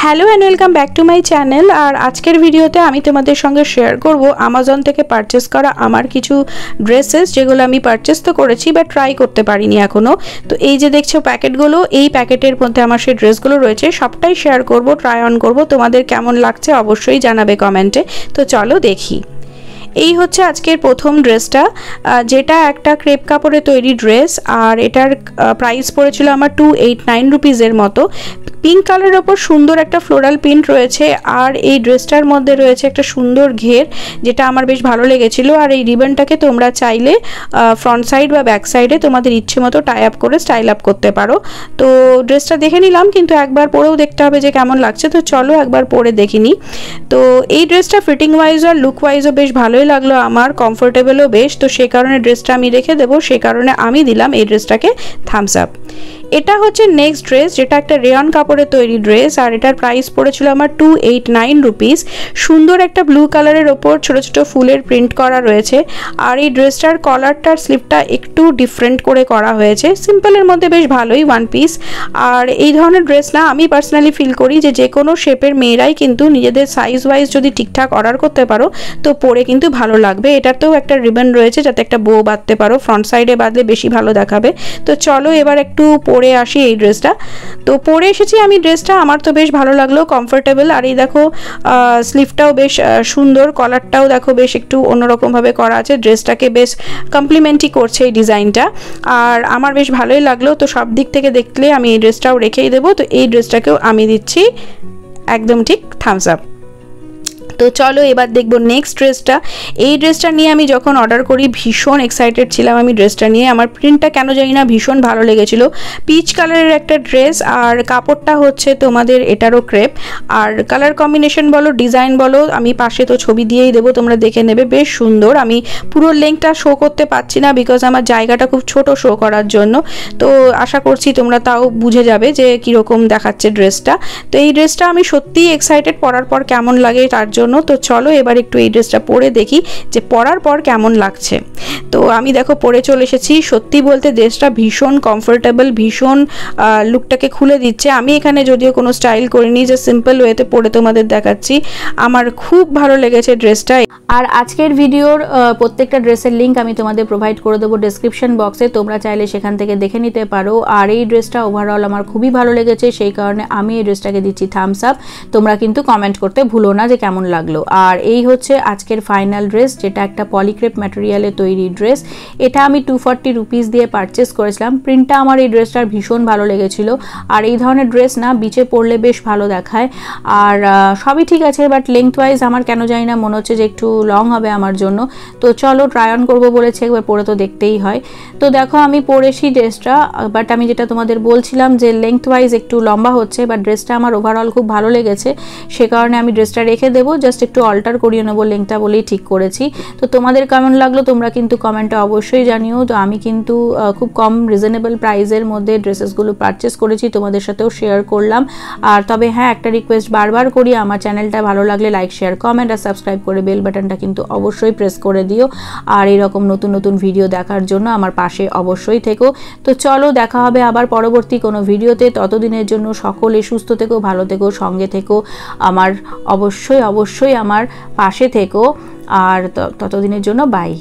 Hello and welcome back to my channel. আর আজকের ভিডিওতে আমি তোমাদের সঙ্গে শেয়ার করব আমাজন থেকে পারচেস করা আমার কিছু ড্রেসেস, যেগুলো আমি পারচেস তো করেছি বাট ট্রাই করতে পারিনি এখনও। তো এই যে দেখছো প্যাকেটগুলো, এই প্যাকেটের মধ্যে আমার সেই ড্রেসগুলো রয়েছে, সবটাই শেয়ার করব, ট্রাই অন করব। তোমাদের কেমন লাগছে অবশ্যই জানাবে কমেন্টে। তো চলো দেখি। এই হচ্ছে আজকের প্রথম ড্রেসটা, যেটা একটা ক্রেপ কাপড়ে তৈরি ড্রেস, আর এটার প্রাইস পড়েছিল আমার 289 রুপিজের মতো। পিঙ্ক কালারের ওপর সুন্দর একটা ফ্লোরাল প্রিন্ট রয়েছে, আর এই ড্রেসটার মধ্যে রয়েছে একটা সুন্দর ঘের, যেটা আমার বেশ ভালো লেগেছিল। আর এই রিবনটাকে তোমরা চাইলে ফ্রন্ট সাইড বা ব্যাক সাইডে তোমাদের ইচ্ছে মতো টাই আপ করে স্টাইল আপ করতে পারো। তো ড্রেসটা দেখে নিলাম, কিন্তু একবার পরেও দেখতে হবে যে কেমন লাগছে। তো চলো একবার পরে দেখিনি। তো এই ড্রেসটা ফিটিং ওয়াইজ আর লুক ওয়াইজও বেশ ভালোই লাগলো আমার, কমফোর্টেবলও বেশ। তো সে কারণে ড্রেসটা আমি রেখে দেবো, সে কারণে আমি দিলাম এই ড্রেসটাকে থামস আপ। এটা হচ্ছে নেক্সট ড্রেস, যেটা একটা রেয়ন কাপড়ে তৈরি ড্রেস, আর এটার প্রাইস পড়েছিল আমার 289 রুপিস। সুন্দর একটা ব্লু কালারের ওপর ছোট ছোট ফুলের প্রিন্ট করা রয়েছে, আর এই ড্রেসটার কলারটার স্লিপটা একটু ডিফারেন্ট করে করা হয়েছে। সিম্পলের মধ্যে বেশ ভালোই ওয়ান পিস। আর এই ধরনের ড্রেস না, আমি পার্সোনালি ফিল করি যে কোনো শেপের মেয়েরাই কিন্তু নিজেদের সাইজ ওয়াইজ যদি ঠিকঠাক অর্ডার করতে পারো তো পরে কিন্তু ভালো লাগবে। এটাতেও একটা রিবন রয়েছে, যাতে একটা বো বাঁধতে পারো, ফ্রন্ট সাইডে বাঁধলে বেশি ভালো দেখাবে। তো চলো এবার একটু পরে আসি এই ড্রেসটা। তো পরে এসেছি আমি ড্রেসটা, আমার তো বেশ ভালো লাগলো, কমফোর্টেবল। আর এই দেখো স্লিভটাও বেশ সুন্দর, কলারটাও দেখো বেশ একটু অন্যরকমভাবে করা আছে, ড্রেসটাকে বেশ কমপ্লিমেন্টই করছে এই ডিজাইনটা, আর আমার বেশ ভালোই লাগলো। তো সব দিক থেকে দেখলে আমি এই ড্রেসটাও রেখেই দেবো। তো এই ড্রেসটাকেও আমি দিচ্ছি একদম ঠিক থামস আপ। তো চলো এবার দেখবো নেক্সট ড্রেসটা। এই ড্রেসটা নিয়ে আমি যখন অর্ডার করি ভীষণ এক্সাইটেড ছিলাম আমি ড্রেসটা নিয়ে। আমার প্রিন্টটা কেন জানি না ভীষণ ভালো লেগেছিল। পিচ কালারের একটা ড্রেস, আর কাপড়টা হচ্ছে তোমাদের এটারও ক্রেপ। আর কালার কম্বিনেশন বলো, ডিজাইন বলো, আমি পাশে তো ছবি দিয়েই দেবো, তোমরা দেখে নেবে, বেশ সুন্দর। আমি পুরো লেংথটা শো করতে পারছি না, বিকজ আমার জায়গাটা খুব ছোট শো করার জন্য। তো আশা করছি তোমরা তাও বুঝে যাবে যে কীরকম দেখাচ্ছে ড্রেসটা। তো এই ড্রেসটা আমি সত্যিই এক্সাইটেড পরার পর কেমন লাগে তার জন্য। তো চলো এবার একটু এই ড্রেসটা পরে দেখি যে পরার পর কেমন লাগছে। তো আমি দেখো পরে চলে এসেছি। সত্যি বলতে ড্রেসটা ভীষণ কমফোর্টেবল, ভীষণ লুকটাকে খুলে দিচ্ছে। আমি এখানে যদিও কোনো স্টাইল করিনি, যে সিম্পল ওয়েতে পরে তোমাদের দেখাচ্ছি। আমার খুব ভালো লেগেছে ড্রেসটা। আর আজকের ভিডিওর প্রত্যেকটা ড্রেসের লিঙ্ক আমি তোমাদের প্রোভাইড করে দেবো ডেসক্রিপশন বক্সে, তোমরা চাইলে সেখান থেকে দেখে নিতে পারো। আর এই ড্রেসটা ওভারঅল আমার খুবই ভালো লেগেছে, সেই কারণে আমি এই ড্রেসটাকে দিচ্ছি থামস আপ। তোমরা কিন্তু কমেন্ট করতে ভুলো না যে কেমন লাগলো। আর এই হচ্ছে আজকের ফাইনাল ড্রেস, যেটা একটা পলিক্রেপ ম্যাটেরিয়ালে তৈরি ড্রেস। এটা আমি 240 রুপিস দিয়ে পারচেস করেছিলাম। প্রিন্টটা আমার এই ড্রেসটার ভীষণ ভালো লেগেছিল। আর এই ধরনের ড্রেস না বিচে পরলে বেশ ভালো দেখায়। আর সবই ঠিক আছে, বাট লেংথ ওয়াইজ আমার কেন জানি না মনে হচ্ছে যে একটু লং হবে আমার জন্য। তো চলো ট্রাই অন করবো বলেছে, একবার পরে তো দেখতেই হয়। তো দেখো আমি পরেছি ড্রেসটা, বাট আমি যেটা তোমাদের বলছিলাম যে লেংথ ওয়াইজ একটু লম্বা হচ্ছে, বাট ড্রেসটা আমার ওভারঅল খুব ভালো লেগেছে, সে কারণে আমি ড্রেসটা রেখে দেবো, জাস্ট একটু অল্টার করিয়ে নেবো লেংথটা বলেই ঠিক করেছি। তো তোমাদের কেমন লাগলো তোমরা কিন্তু কমেন্টে অবশ্যই জানিও। তো আমি কিন্তু খুব কম রিজনেবল প্রাইসের মধ্যে ড্রেসেসগুলো পারচেস করেছি, তোমাদের সাথেও শেয়ার করলাম। আর তবে হ্যাঁ, একটা রিকোয়েস্ট বারবার করি, আমার চ্যানেলটা ভালো লাগলে লাইক, শেয়ার, কমেন্ট আর সাবস্ক্রাইব করে বেল বাটনটা কিন্তু অবশ্যই প্রেস করে দিও। আর এরকম নতুন নতুন ভিডিও দেখার জন্য আমার পাশে অবশ্যই থেকো। তো চলো দেখা হবে আবার পরবর্তী কোনো ভিডিওতে। ততদিনের জন্য সকলে সুস্থ থেকো, ভালো থেকো, সঙ্গে থেকো, আমার অবশ্যই অবশ্যই আমার পাশে থেকো। আর ততদিনের জন্য বাই।